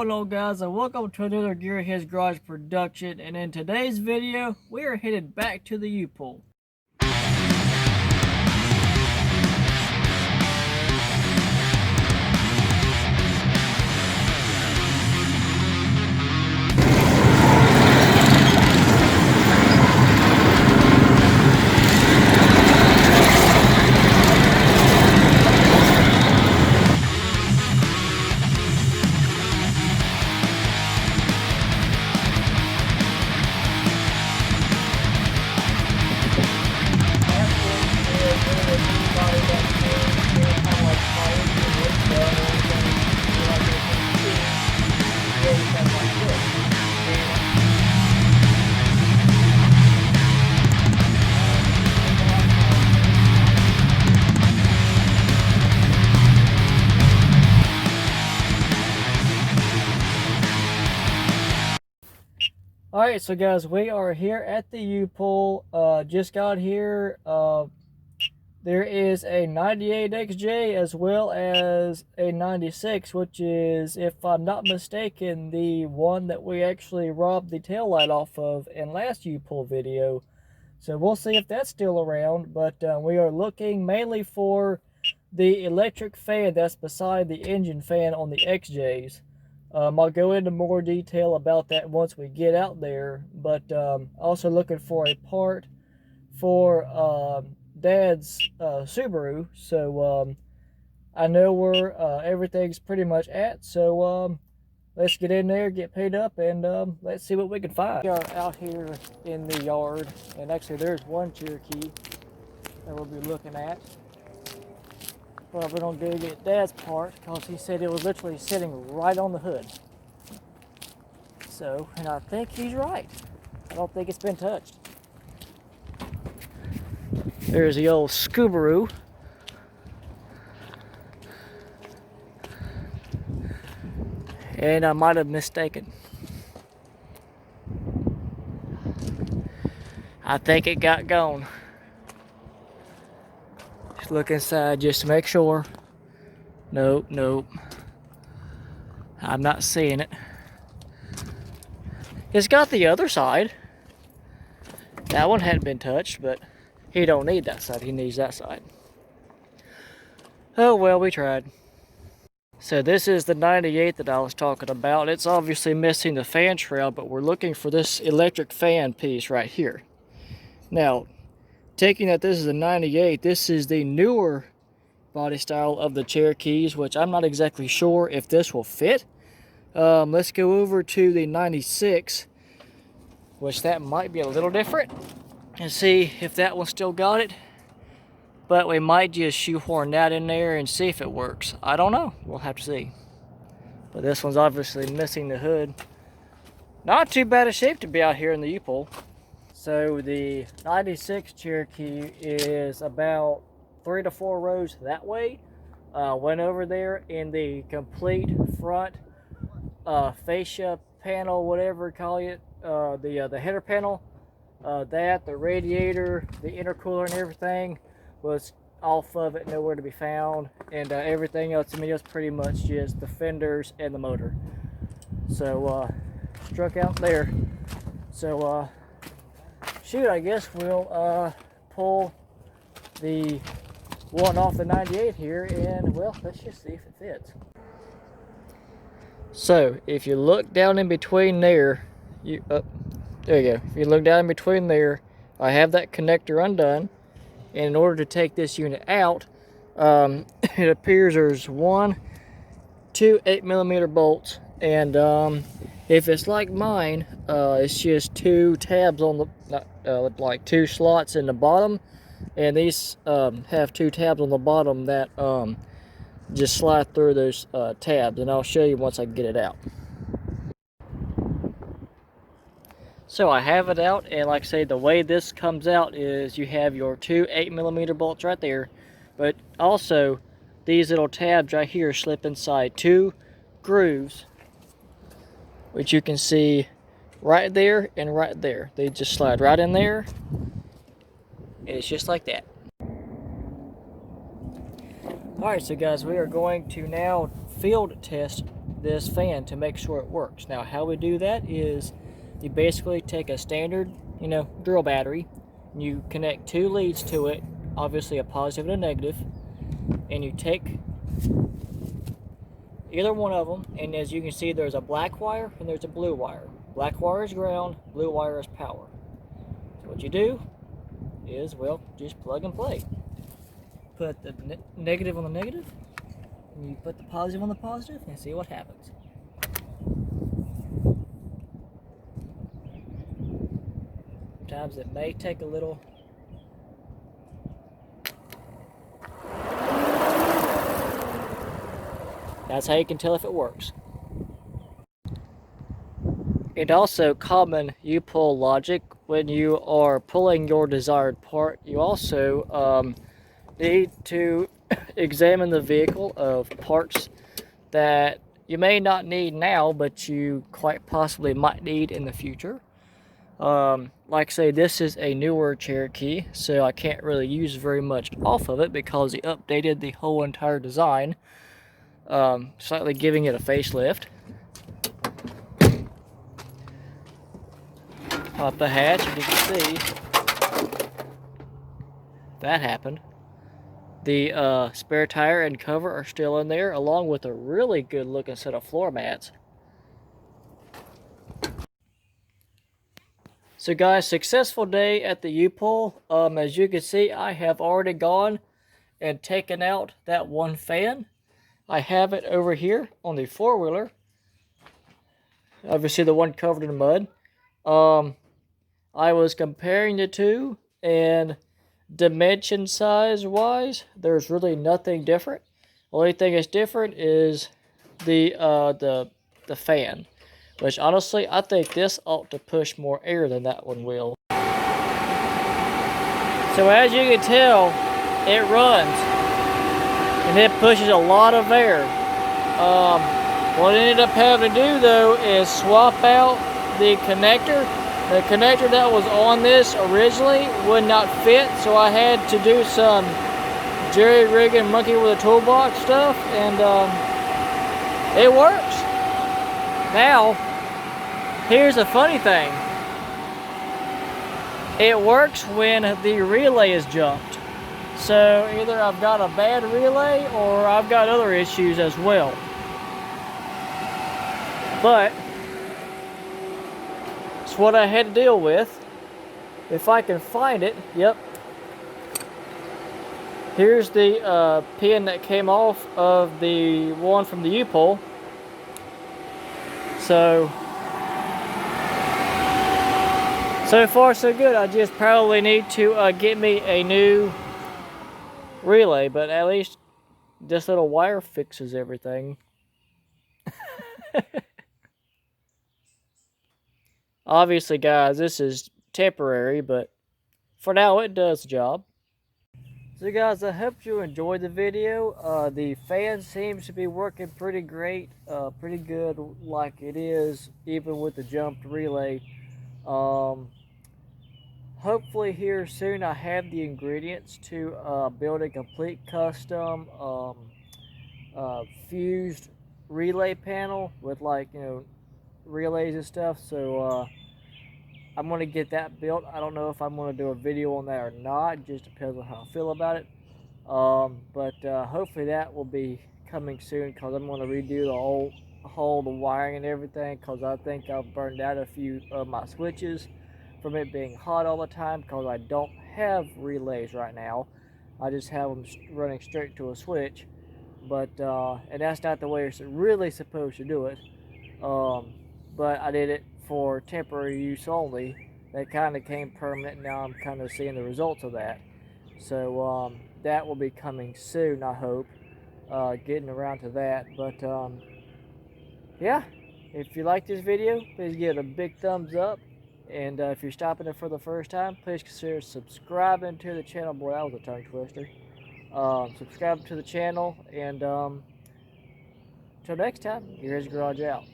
going on, guys, and welcome to another Gearheads Garage production. And in today's video, we are headed back to the U-Pool. Alright, so guys, we are here at the U-Pool. Just got here. There is a 98 XJ as well as a 96, which is, if I'm not mistaken, the one that we actually robbed the taillight off of in last U-Pool video. So we'll see if that's still around, but we are looking mainly for the electric fan that's beside the engine fan on the XJs. I'll go into more detail about that once we get out there, but also looking for a part for Dad's Subaru. So I know where everything's pretty much at, so let's get in there, get paid up, and let's see what we can find. We are out here in the yard, and actually there's one Cherokee that we'll be looking at. But we're going to go get Dad's part because he said it was literally sitting right on the hood. So, and I think he's right. I don't think it's been touched. There's the old Subaru. And I might have mistaken. I think it got gone. Just look inside just to make sure. Nope, nope. I'm not seeing it. It's got the other side. That one hadn't been touched, but he don't need that side. He needs that side. Oh well, we tried. So this is the 98 that I was talking about. It's obviously missing the fan shroud, but we're looking for this electric fan piece right here. Now, taking that this is a 98, this is the newer body style of the Cherokees, which I'm not exactly sure if this will fit. Let's go over to the 96, which that might be a little different, and see if that one still got it. But we might just shoehorn that in there and see if it works. I don't know. We'll have to see. But this one's obviously missing the hood. Not too bad a shape to be out here in the U-Pool. So the 96 Cherokee is about 3 to 4 rows that way. Went over there in the complete front fascia panel, whatever you call it, the header panel. The radiator, the intercooler and everything was off of it, nowhere to be found. And everything else, I mean, it was pretty much just the fenders and the motor. So struck out there. So shoot, I guess we'll pull the one off the 98 here, and well, let's just see if it fits. So if you look down in between there, there you go. If you look down in between there, I have that connector undone, and in order to take this unit out, it appears there's 2 8mm bolts, and if it's like mine, it's just 2 tabs on the, like 2 slots in the bottom, and these have 2 tabs on the bottom that just slide through those tabs, and I'll show you once I get it out. So I have it out, and like I say, the way this comes out is you have your 2 8mm bolts right there, but also these little tabs right here slip inside 2 grooves, which you can see right there and right there. They just slide right in there, and it's just like that. Alright, so guys, we are going to now field test this fan to make sure it works. Now, how we do that is you basically take a standard, drill battery, and you connect 2 leads to it, obviously a positive and a negative, and you take either one of them, and as you can see, there's a black wire and there's a blue wire. Black wire is ground, blue wire is power. So what you do is, well, just plug and play. Put the negative on the negative, and you put the positive on the positive, and see what happens. Sometimes it may take a little. That's how you can tell if it works. And also, common U-pull logic, when you are pulling your desired part, you also need to examine the vehicle of parts that you may not need now, but you quite possibly might need in the future. Like I say, this is a newer Cherokee, so I can't really use very much off of it because he updated the whole entire design, slightly giving it a facelift. Pop the hatch, and you can see that happened. The spare tire and cover are still in there, along with a really good looking set of floor mats. So guys, successful day at the U-pull. As you can see, I have already gone and taken out that one fan. I have it over here on the four-wheeler. Obviously the one covered in mud. I was comparing the two, and dimension size wise, there's really nothing different. Only thing that's different is the fan, which honestly I think this ought to push more air than that one will. So as you can tell, it runs and it pushes a lot of air. What I ended up having to do though is swap out the connector. The connector that was on this originally would not fit, so I had to do some jerry-rigging monkey with a toolbox stuff, and it works. Now, here's the funny thing. It works when the relay is jumped. So either I've got a bad relay or I've got other issues as well. But it's what I had to deal with. If I can find it, yep. Here's the pin that came off of the one from the U-pull. So far so good. I just probably need to get me a new relay, but at least this little wire fixes everything. Obviously, guys, this is temporary, but for now it does the job. So guys, I hope you enjoyed the video. The fan seems to be working pretty great, pretty good like it is, even with the jumped relay. Hopefully here soon I have the ingredients to build a complete custom fused relay panel with, like, relays and stuff. So I'm going to get that built. I don't know if I'm going to do a video on that or not. It just depends on how I feel about it. But hopefully that will be coming soon, because I'm going to redo the wiring and everything, because I think I've burned out a few of my switches from it being hot all the time, because I don't have relays right now. I just have them running straight to a switch. But and that's not the way you're really supposed to do it. But I did it for temporary use only. That kind of came permanent. Now I'm kind of seeing the results of that. So that will be coming soon, I hope. Getting around to that. But yeah, if you like this video, please give it a big thumbs up. And if you're stopping it for the first time, please consider subscribing to the channel. Boy, that was a tongue twister. Subscribe to the channel, and until next time, here's Garage out.